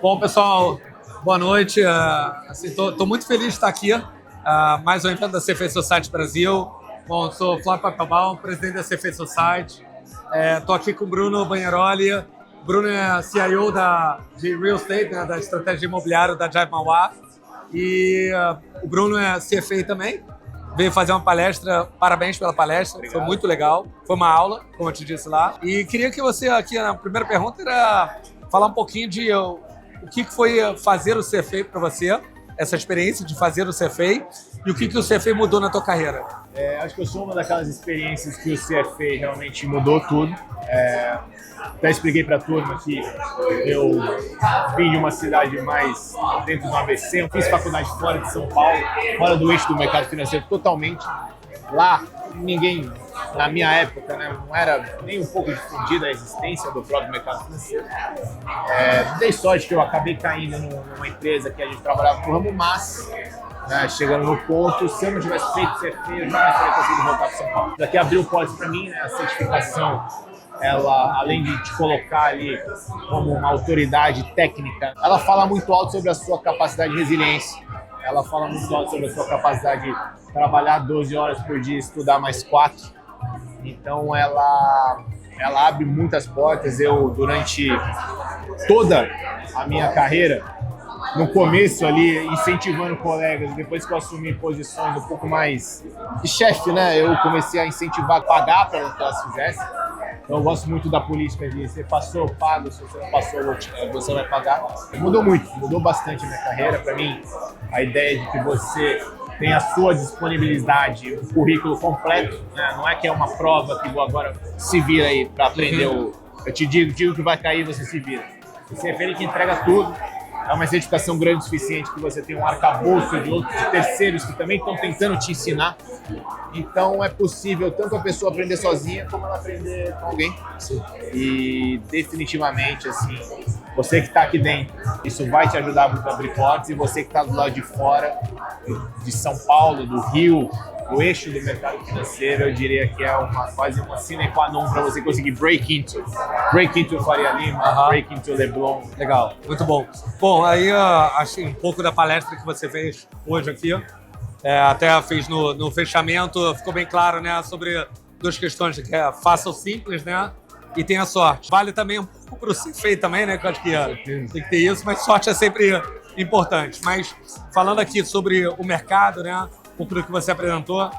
Bom, pessoal, boa noite. Estou muito feliz de estar aqui. Mais um evento da CFA Society Brasil. Bom, sou Flávio Papelbaum, presidente da CFA Society. Estou aqui com o Bruno Bagnaroli. O Bruno é CIO de Real Estate, né, da estratégia imobiliária da Jive Mauá. E o Bruno é CFA também. Veio fazer uma palestra, parabéns pela palestra, obrigado. Foi muito legal, foi uma aula, como eu te disse lá. E queria que você aqui, na primeira pergunta, era falar um pouquinho de o que foi fazer o CFA para você, essa experiência de fazer o CFA, e o que o CFA mudou na tua carreira. Acho que eu sou uma daquelas experiências que o CFA realmente mudou tudo. Até expliquei para a turma que eu vim de uma cidade mais dentro do ABC, eu fiz faculdade fora de São Paulo, fora do eixo do mercado financeiro totalmente. Lá, ninguém, na minha época, né, não era nem um pouco difundida a existência do próprio mercado financeiro. Dei sorte que eu acabei caindo numa empresa que a gente trabalhava no ramo, mas chegando no ponto, se eu não tivesse feito CFA, eu jamais teria conseguido voltar para São Paulo. Daqui abriu portas para mim, né, a certificação. Ela, além de te colocar ali como uma autoridade técnica, ela fala muito alto sobre a sua capacidade de resiliência. Ela fala muito alto sobre a sua capacidade de trabalhar 12 horas por dia e estudar mais 4. Então, ela abre muitas portas. Eu, durante toda a minha carreira, no começo ali, incentivando colegas, depois que eu assumi posições um pouco mais de chefe, né? Eu comecei a incentivar, a pagar para que elas fizessem. Então, eu gosto muito da política de você passou, eu pago, se você não passou, você vai pagar. Mudou muito, mudou bastante a minha carreira. Para mim, a ideia de que você tem a sua disponibilidade, um currículo completo, né? Não é que é uma prova que vou agora se vira aí para aprender eu te digo que vai cair, você se vira. Você é aquele que entrega tudo. É uma certificação grande o suficiente que você tem um arcabouço de outros terceiros que também estão tentando te ensinar. Então é possível tanto a pessoa aprender sozinha como ela aprender com alguém. Sim. E definitivamente, assim, você que está aqui dentro, isso vai te ajudar muito a abrir portas, e você que está do lado de fora, de São Paulo, do Rio, o eixo do mercado financeiro, eu diria que é quase uma sine qua non para você conseguir break into Faria Lima, break into Leblon. Legal, muito bom. Bom, aí achei um pouco da palestra que você fez hoje aqui, até fez no fechamento, ficou bem claro, né, sobre duas questões, que é faça o simples, né, e tenha sorte. Vale também um pouco para o CFA também, né, que eu acho que tem que ter isso, mas sorte é sempre importante. Mas falando aqui sobre o mercado, né, um pouco do que você apresentou.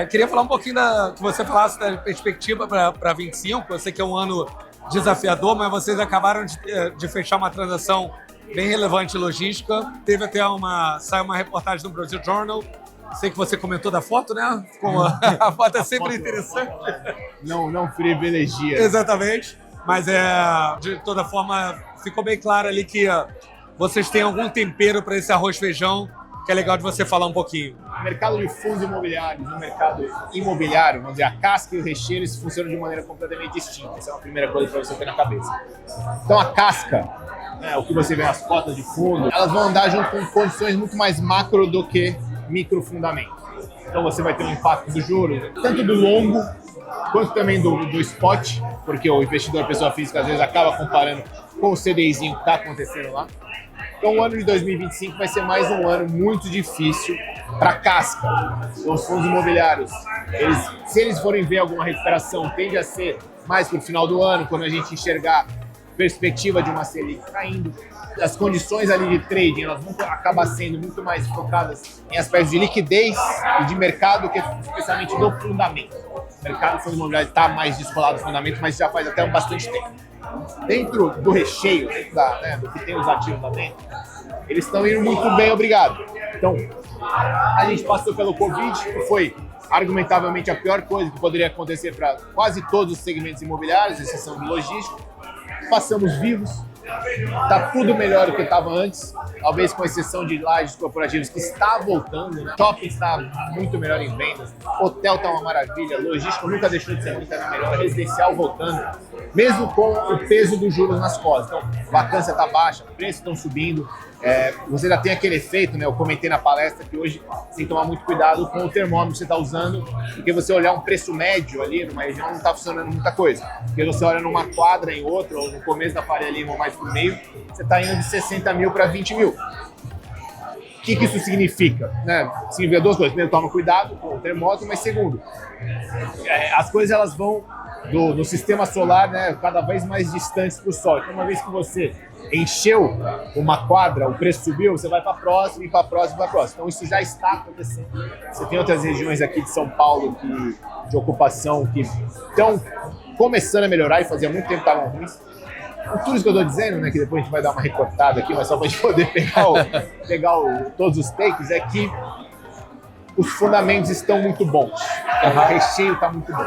Queria falar um pouquinho que você falasse da perspectiva para 25. Eu sei que é um ano desafiador, mas vocês acabaram de fechar uma transação bem relevante em logística. Teve até saiu uma reportagem no Brazil Journal. Sei que você comentou da foto, né? A foto é sempre interessante. Não privilegia. Exatamente. Mas, de toda forma, ficou bem claro ali que vocês têm algum tempero para esse arroz-feijão, que é legal de você falar um pouquinho. O mercado de fundos imobiliários, o mercado imobiliário, vamos dizer, a casca e o recheio, eles funcionam de maneira completamente distinta. Essa é a primeira coisa para você ter na cabeça. Então, a casca, o que você vê nas cotas de fundo, elas vão andar junto com condições muito mais macro do que micro fundamento. Então, você vai ter um impacto do juros, tanto do longo, quanto também do spot, porque o investidor, a pessoa física, às vezes acaba comparando com o CDIzinho que está acontecendo lá. Então, o ano de 2025 vai ser mais um ano muito difícil para a casca. Então, os fundos imobiliários, se eles forem ver alguma recuperação, tende a ser mais para o final do ano, quando a gente enxergar perspectiva de uma Selic caindo. As condições ali de trading, elas vão acabar sendo muito mais focadas em aspectos de liquidez e de mercado do que especialmente do fundamento. O mercado do fundo imobiliário está mais descolado do fundamento, mas já faz até bastante tempo. Dentro do recheio, do que tem os ativos lá dentro, eles estão indo muito bem, obrigado. Então, a gente passou pelo Covid, que foi argumentavelmente a pior coisa que poderia acontecer para quase todos os segmentos imobiliários, exceção do logístico. Passamos vivos, está tudo melhor do que estava antes, talvez com exceção de lajes corporativas que está voltando, né? Shopping está muito melhor em vendas, hotel está uma maravilha, logístico nunca deixou de ser muito melhor, residencial voltando, mesmo com o peso dos juros nas costas. Então, vacância está baixa, preços estão subindo, você já tem aquele efeito, né? Eu comentei na palestra que hoje você tem que tomar muito cuidado com o termômetro que você está usando, porque você olhar um preço médio ali numa região não está funcionando muita coisa. Porque você olha numa quadra em outra, ou no começo da Faria Lima ou mais pro meio, você está indo de 60 mil para 20 mil. O que isso significa? Né? Significa duas coisas. Primeiro, toma cuidado com o termômetro, mas segundo, as coisas elas vão do sistema solar, né, cada vez mais distantes do Sol. Então, uma vez que você encheu uma quadra, o preço subiu, você vai para a próxima, e para a próxima, e para a próxima. Então, isso já está acontecendo. Você tem outras regiões aqui de São Paulo de ocupação que estão começando a melhorar e fazia muito tempo que estavam ruins. Tudo isso que eu estou dizendo, né, que depois a gente vai dar uma recortada aqui, mas só para a gente poder pegar todos os takes, é que os fundamentos estão muito bons. O recheio está muito bom.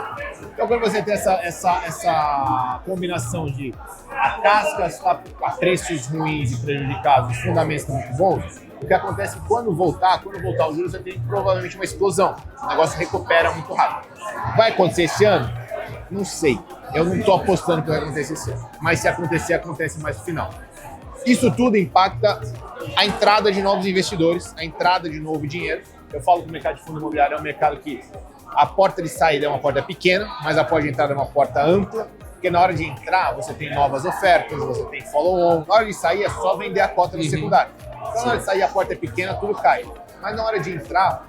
Então, quando você tem essa combinação de a casca está a preços ruins e prejudicados, os fundamentos estão muito bons, o que acontece é que quando voltar o juros, você tem provavelmente uma explosão. O negócio recupera muito rápido. Vai acontecer esse ano? Não sei. Eu não estou apostando que vai acontecer esse ano. Mas se acontecer, acontece mais no final. Isso tudo impacta a entrada de novos investidores, a entrada de novo dinheiro. Eu falo que o mercado de fundo imobiliário é um mercado que a porta de saída é uma porta pequena, mas a porta de entrada é uma porta ampla, porque na hora de entrar você tem novas ofertas, você tem follow-on. Na hora de sair é só vender a cota no secundário. Então na hora de sair a porta é pequena, tudo cai. Mas na hora de entrar,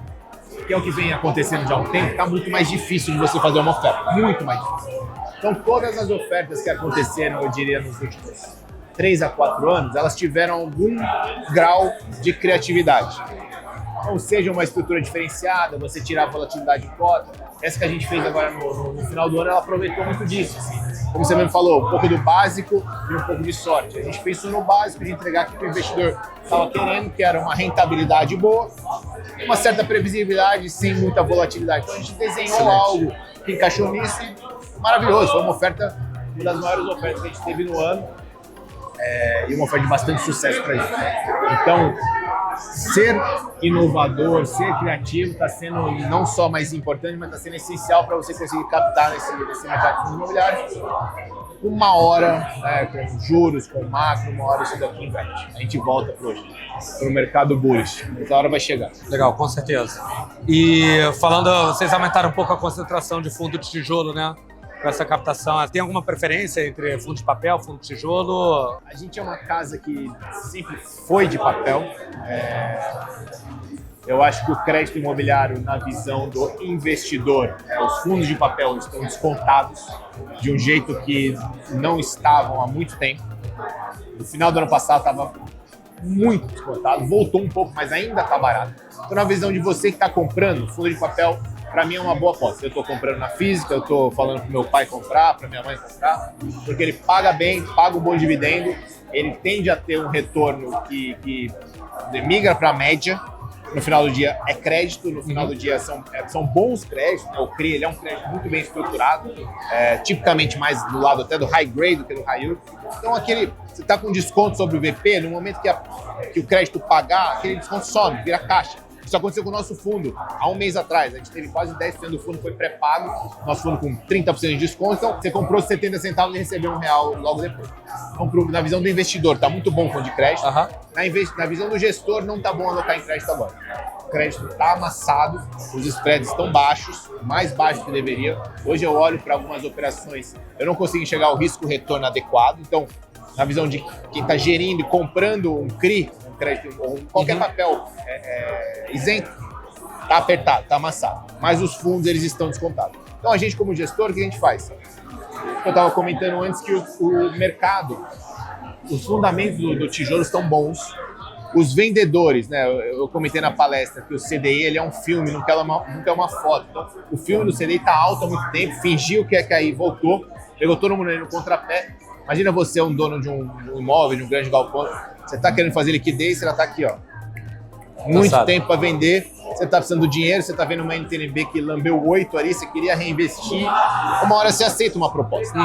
que é o que vem acontecendo já há um tempo, está muito mais difícil de você fazer uma oferta. Muito mais difícil. Então todas as ofertas que aconteceram, eu diria, nos últimos 3 a 4 anos, elas tiveram algum grau de criatividade. Ou seja, uma estrutura diferenciada, você tirar a volatilidade de cota. Essa que a gente fez agora no final do ano, ela aproveitou muito disso. Assim. Como você mesmo falou, um pouco do básico e um pouco de sorte. A gente pensou no básico de entregar o que o investidor estava querendo, que era uma rentabilidade boa, uma certa previsibilidade sem muita volatilidade. Então a gente desenhou algo que encaixou nisso e maravilhoso. Foi uma oferta, uma das maiores ofertas que a gente teve no ano. E uma oferta de bastante sucesso para a gente. Então, ser inovador, ser criativo está sendo não só mais importante, mas está sendo essencial para você conseguir captar nesse mercado de fundos imobiliários. Uma hora, com juros, com macro, uma hora isso daqui inverte. A gente volta para o mercado bullish. Essa hora vai chegar. Legal, com certeza. E falando, vocês aumentaram um pouco a concentração de fundo de tijolo, né? Para essa captação. Tem alguma preferência entre fundo de papel, fundo de tijolo? A gente é uma casa que sempre foi de papel. Eu acho que o crédito imobiliário, na visão do investidor, os fundos de papel estão descontados de um jeito que não estavam há muito tempo. No final do ano passado estava muito descontado, voltou um pouco, mas ainda está barato. Então, na visão de você que está comprando, fundo de papel, para mim é uma boa aposta. Eu estou comprando na física, eu estou falando para meu pai comprar, para minha mãe comprar, porque ele paga bem, paga um bom dividendo, ele tende a ter um retorno que migra para a média. No final do dia é crédito, no final do dia são bons créditos, né? O CRI ele é um crédito muito bem estruturado, tipicamente mais do lado até do high grade do que do high yield. Então você está com desconto sobre o VP, no momento que o crédito pagar, aquele desconto some, vira caixa. Isso aconteceu com o nosso fundo há um mês atrás. A gente teve quase 10% do fundo foi pré-pago, nosso fundo com 30% de desconto. Então, você comprou 70 centavos e recebeu R$1 logo depois. Então, na visão do investidor, está muito bom o fundo de crédito. Na visão do gestor, não está bom alocar em crédito agora. O crédito está amassado, os spreads estão baixos, mais baixos que deveria. Hoje eu olho para algumas operações, eu não consigo enxergar o risco-retorno adequado. Então, na visão de quem está gerindo e comprando um CRI, crédito ou qualquer papel isento, está apertado, está amassado. Mas os fundos eles estão descontados. Então a gente como gestor, o que a gente faz? Eu estava comentando antes que o mercado, os fundamentos do tijolo estão bons. Os vendedores, né? Eu comentei na palestra que o CDI ele é um filme, nunca é uma foto. Então, o filme do CDI está alto há muito tempo, fingiu que ia cair, voltou, pegou todo mundo no contrapé. Imagina você um dono de um imóvel, de um grande galpão, você está querendo fazer liquidez, você já está aqui, ó, muito tempo para vender, você está precisando do dinheiro, você está vendo uma NTNB que lambeu 8 ali, você queria reinvestir, uma hora você aceita uma proposta.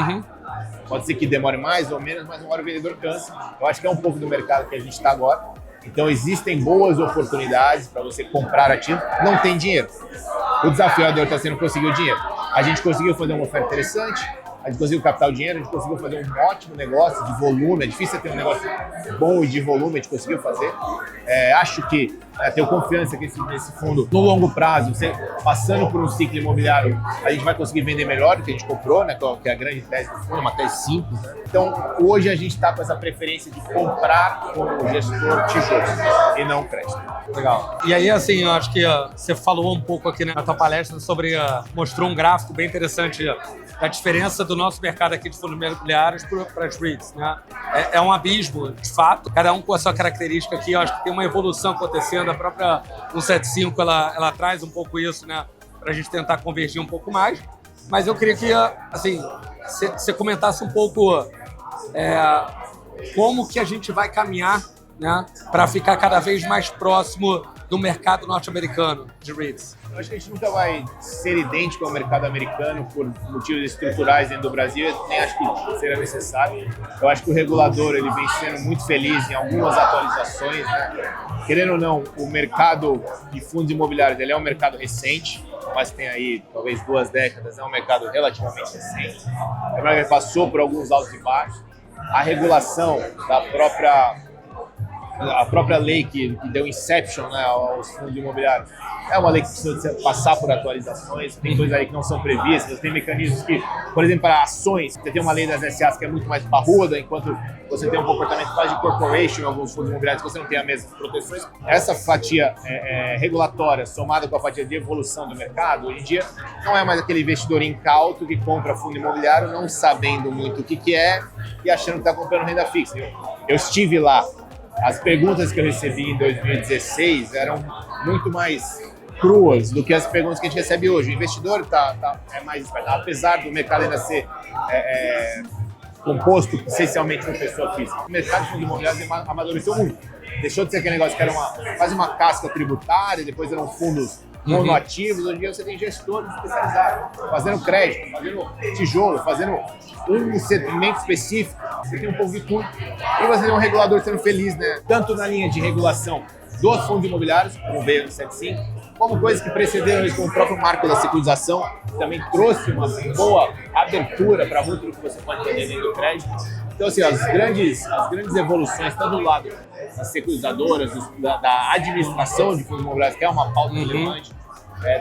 Pode ser que demore mais ou menos, mas uma hora o vendedor cansa. Eu acho que é um pouco do mercado que a gente está agora. Então existem boas oportunidades para você comprar ativo, não tem dinheiro. O desafiador está sendo conseguir o dinheiro. A gente conseguiu fazer uma oferta interessante, a gente conseguiu captar o dinheiro, a gente conseguiu fazer um ótimo negócio de volume. É difícil ter um negócio bom e de volume, a gente conseguiu fazer. Acho que tenho confiança que nesse fundo, no longo prazo, passando por um ciclo imobiliário, a gente vai conseguir vender melhor do que a gente comprou, né? Que é a grande tese do fundo, uma tese simples. Né? Então, hoje a gente está com essa preferência de comprar como gestor tijolos e não crédito. Legal. E aí, assim, eu acho que você falou um pouco aqui na tua palestra sobre, mostrou um gráfico bem interessante da diferença do nosso mercado aqui de fundos imobiliários para as REITs, né? É um abismo, de fato, cada um com a sua característica aqui. Eu acho que tem uma evolução acontecendo. A própria 175, ela traz um pouco isso, né? Para a gente tentar convergir um pouco mais. Mas eu queria que, assim, você comentasse um pouco como que a gente vai caminhar, né, para ficar cada vez mais próximo do mercado norte-americano de REITs. Eu acho que a gente nunca vai ser idêntico ao mercado americano por motivos estruturais dentro do Brasil, nem acho que será necessário. Eu acho que o regulador ele vem sendo muito feliz em algumas atualizações, né? Querendo ou não, o mercado de fundos imobiliários ele é um mercado recente, mas tem aí talvez 2 décadas, é um mercado relativamente recente. É um mercado que passou por alguns altos e baixos. A regulação da própria lei que deu inception, né, aos fundos imobiliários é uma lei que precisa passar por atualizações, tem coisas aí que não são previstas, tem mecanismos que, por exemplo, para ações, você tem uma lei das SAs que é muito mais parruda, enquanto você tem um comportamento quase de corporation em alguns fundos imobiliários que você não tem as mesmas proteções. Essa fatia regulatória somada com a fatia de evolução do mercado, hoje em dia, não é mais aquele investidor incauto que compra fundo imobiliário não sabendo muito o que é e achando que está comprando renda fixa. Eu estive lá. As perguntas que eu recebi em 2016 eram muito mais cruas do que as perguntas que a gente recebe hoje. O investidor é mais esperto, apesar do mercado ainda ser composto essencialmente por pessoa física. O mercado de fundos imobiliários amadureceu muito. Deixou de ser aquele negócio que era quase uma casca tributária, depois eram fundos monoativos. Hoje em dia você tem gestores especializados, fazendo crédito, fazendo tijolo, fazendo um segmento específico. Você tem um pouco de tudo. E você tem um regulador sendo feliz, né? Tanto na linha de regulação dos fundos imobiliários, como veio no 75, como coisas que precederam isso, como o próprio marco da securitização, que também trouxe uma boa abertura para muito do que você pode ter dentro do crédito. Então, assim, as grandes evoluções, tanto do lado das securitizadoras, da administração de fundos imobiliários, que é uma pauta relevante,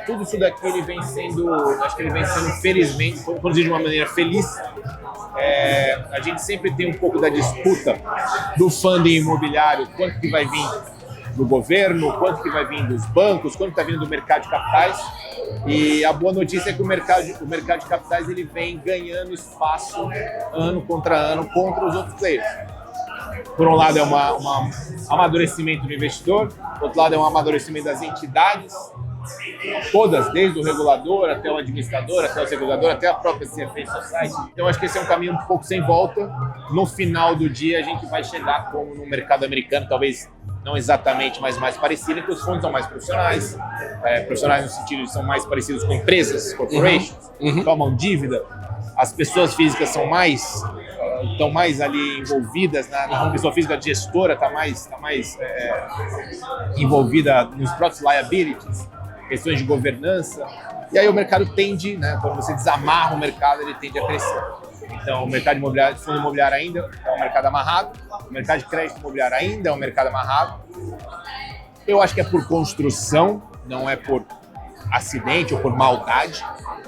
tudo isso daqui ele vem sendo, acho que ele vem sendo, felizmente, produzido de uma maneira feliz. A gente sempre tem um pouco da disputa do funding imobiliário, quanto que vai vir do governo, quanto que vai vir dos bancos, quanto está vindo do mercado de capitais. E a boa notícia é que o mercado de capitais ele vem ganhando espaço ano contra ano contra os outros players. Por um lado é um amadurecimento do investidor, por outro lado é um amadurecimento das entidades, todas, desde o regulador até o administrador, até o segurador, até a própria CFA Society. Então acho que esse é um caminho um pouco sem volta. No final do dia a gente vai chegar como no mercado americano, talvez não exatamente, mas mais parecido, que os fundos são mais profissionais, profissionais no sentido de são mais parecidos com empresas, corporations, tomam dívida, as pessoas físicas são estão mais ali envolvidas, na pessoa física gestora está mais envolvida nos próprios liabilities, questões de governança, e aí o mercado tende, né, quando você desamarra o mercado, ele tende a crescer. Então, o mercado imobiliário, de fundo imobiliário ainda é um mercado amarrado, o mercado de crédito imobiliário ainda é um mercado amarrado. Eu acho que é por construção, não é por acidente ou por maldade.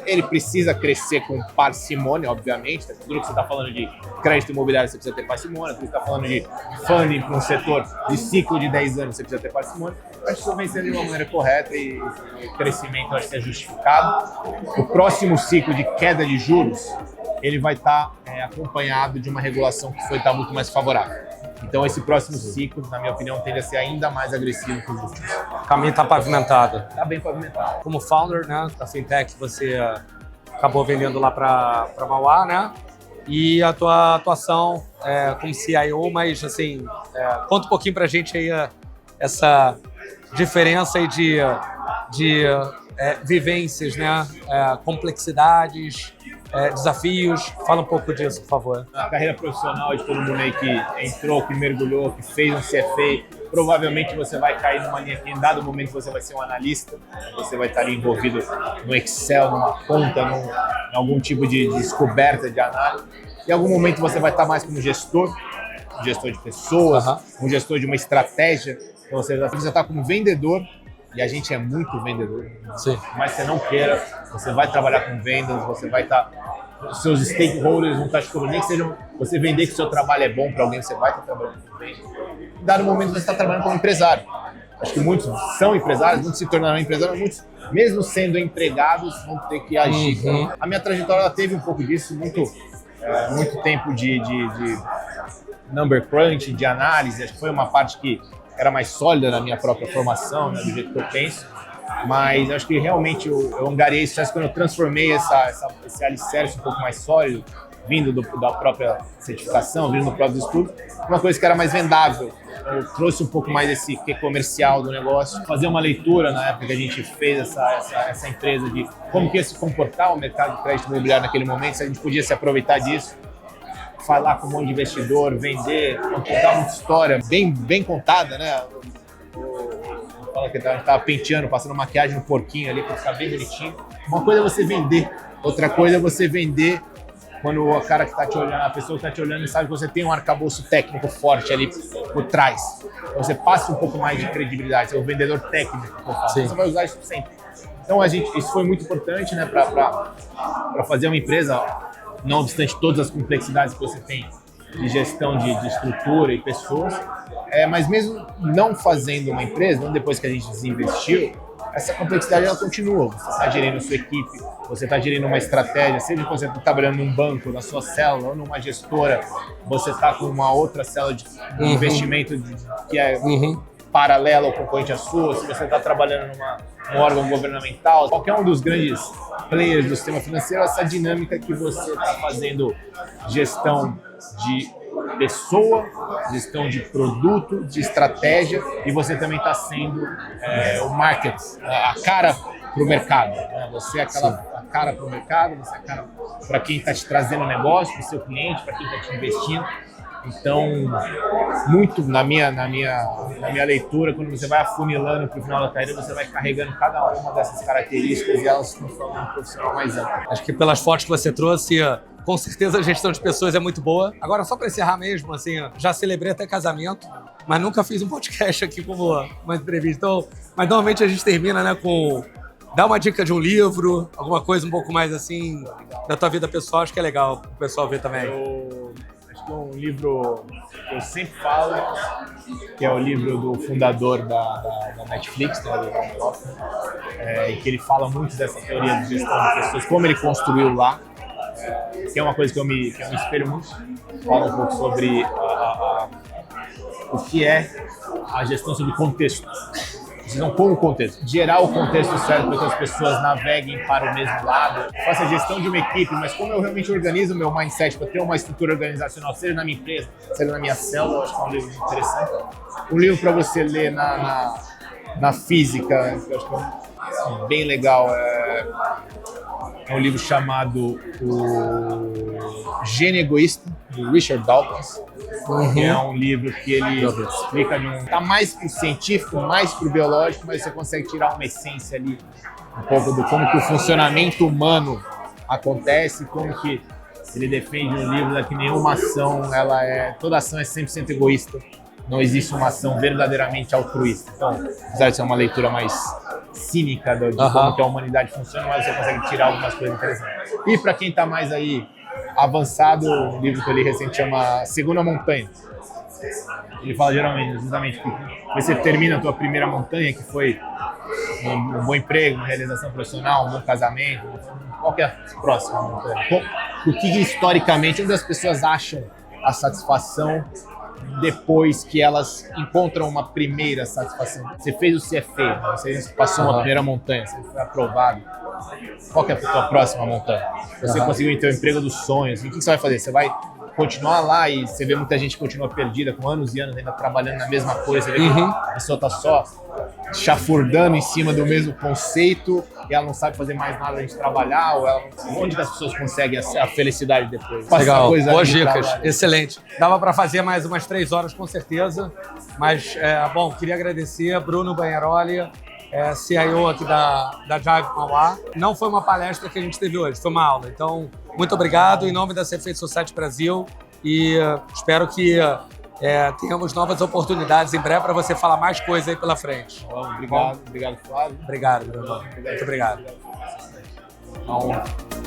Ele precisa crescer com parcimônia, obviamente. Tudo que você está falando de crédito imobiliário, você precisa ter parcimônia. Tudo que você está falando de funding para um setor de ciclo de 10 anos, você precisa ter parcimônia. Eu acho que isso vem sendo de uma maneira correta e o crescimento acho que é justificado. O próximo ciclo de queda de juros, ele vai estar acompanhado de uma regulação que foi estar muito mais favorável. Então, esse próximo ciclo, na minha opinião, tende a ser ainda mais agressivo que os últimos. O caminho está pavimentado. Está bem pavimentado. Como founder, né, da Fintech, você acabou vendendo lá para Mauá, né? E a tua atuação como CIO, mas, assim, conta um pouquinho para a gente aí essa diferença aí de vivências, né? Complexidades, desafios. Fala um pouco disso, por favor. A carreira profissional de todo mundo aí que entrou, que mergulhou, que fez um CFA, provavelmente você vai cair numa linha que em dado momento você vai ser um analista, você vai estar ali envolvido no Excel, numa conta, em algum tipo de descoberta de análise. Em algum momento você vai estar mais como gestor de pessoas, um gestor de uma estratégia. Então você está como vendedor, e a gente é muito vendedor. Sim. Mas você não queira, você vai trabalhar com vendas, você vai estar... Os seus stakeholders vão estar te cobrando, nem que seja você vender que o seu trabalho é bom para alguém, você vai estar trabalhando com vendas. Em dado momento você está trabalhando como empresário. Acho que muitos são empresários, muitos se tornarão empresários, muitos, mesmo sendo empregados, vão ter que agir. A minha trajetória ela teve um pouco disso, muito tempo de number crunch, de análise. Acho que foi uma parte que era mais sólida na minha própria formação, né, do jeito que eu penso. Mas acho que realmente eu angariei sucesso quando eu transformei esse alicerce um pouco mais sólido, vindo da própria certificação, vindo do próprio estudo, uma coisa que era mais vendável. Eu trouxe um pouco mais esse quê comercial do negócio, fazer uma leitura na época que a gente fez essa empresa de como que ia se comportar o mercado de crédito imobiliário naquele momento, se a gente podia se aproveitar disso, falar com um monte de investidor, vender, contar uma história bem contada, né? Fala que a gente tava penteando, passando maquiagem no porquinho ali para ficar bem bonitinho. Uma coisa é você vender, outra coisa é você vender quando o cara que está te olhando, a pessoa que está te olhando sabe que você tem um arcabouço técnico forte ali por trás. Então você passa um pouco mais de credibilidade, você é o vendedor técnico que eu falo. Você vai usar isso sempre. Então isso foi muito importante, né, para fazer uma empresa, não obstante todas as complexidades que você tem de gestão de estrutura e pessoas, mas mesmo não fazendo uma empresa, não depois que a gente desinvestiu, essa complexidade ela continua. Você está gerindo a sua equipe, você está gerindo uma estratégia, seja que você está trabalhando num banco, na sua célula, ou numa gestora, você está com uma outra célula de investimento que é paralela ou concorrente à sua, se você está trabalhando num órgão governamental, qualquer um dos grandes players do sistema financeiro, essa dinâmica que você está fazendo gestão de pessoa, gestão de produto, de estratégia, e você também está sendo o market, a cara para o mercado. Né? Você é a cara para o mercado, você é a cara para quem está te trazendo negócio, para o seu cliente, para quem está te investindo. Então, muito na minha leitura, quando você vai afunilando para o final da carreira, você vai carregando cada uma dessas características e elas se transformam em um profissional mais amplo. Acho que pelas fotos que você trouxe, com certeza a gestão de pessoas é muito boa. Agora, só para encerrar mesmo, assim, já celebrei até casamento, mas nunca fiz um podcast aqui como uma entrevista. Então, mas normalmente a gente termina, né, com dar uma dica de um livro, alguma coisa um pouco mais assim da tua vida pessoal. Acho que é legal o pessoal ver também. Acho que é um livro que eu sempre falo, que é o livro do fundador da Netflix, né, do Ron Hoffman, e que ele fala muito dessa teoria de gestão de pessoas, como ele construiu lá, que é uma coisa que eu me espelho muito. Fala um pouco sobre o que é a gestão sobre contexto. Não com o contexto, gerar o contexto certo para que as pessoas naveguem para o mesmo lado. Faça a gestão de uma equipe, mas como eu realmente organizo o meu mindset para ter uma estrutura organizacional, seja na minha empresa, seja na minha célula, acho que é um livro muito interessante. Um livro para você ler na física, que eu acho que é bem legal, é um livro chamado O Gênio Egoísta, do Richard Dawkins. Que é um livro que ele explica tá mais pro científico, mais pro biológico, mas você consegue tirar uma essência ali, um pouco do como que o funcionamento humano acontece, como que ele defende um livro que nenhuma ação, toda ação é 100% egoísta, não existe uma ação verdadeiramente altruísta. Então, apesar de ser uma leitura mais cínica de como que a humanidade funciona, mas você consegue tirar algumas coisas interessantes. E para quem tá mais aí avançado, um livro que eu li recente chama Segunda Montanha. Ele fala geralmente, justamente, que você termina a tua primeira montanha, que foi um bom emprego, uma realização profissional, um bom casamento, qual que é a próxima montanha? O que historicamente, onde as pessoas acham a satisfação depois que elas encontram uma primeira satisfação? Você fez o CFA, você passou uma primeira montanha, você foi aprovado. Qual que é a tua próxima montanha? Você conseguiu ter o emprego dos sonhos. E o que você vai fazer? Você vai continuar lá e você vê muita gente que continua perdida, com anos e anos ainda trabalhando na mesma coisa. Você vê que a pessoa está só chafurdando em cima do mesmo conceito e ela não sabe fazer mais nada além de trabalhar, ou ela onde que as pessoas conseguem a felicidade depois? Passa Legal, coisa boas ali de dicas, trabalho. excelente. Dava para fazer mais umas 3 horas com certeza, mas, bom, queria agradecer Bruno Banharoli, CIO aqui da Jive Mauá. Não foi uma palestra que a gente teve hoje, foi uma aula. Então, muito obrigado em nome da CFA Society Brasil e espero que tenhamos novas oportunidades em breve para você falar mais coisa aí pela frente. Bom, obrigado, Flávio. Obrigado, Bruno. Muito obrigado. Uma honra.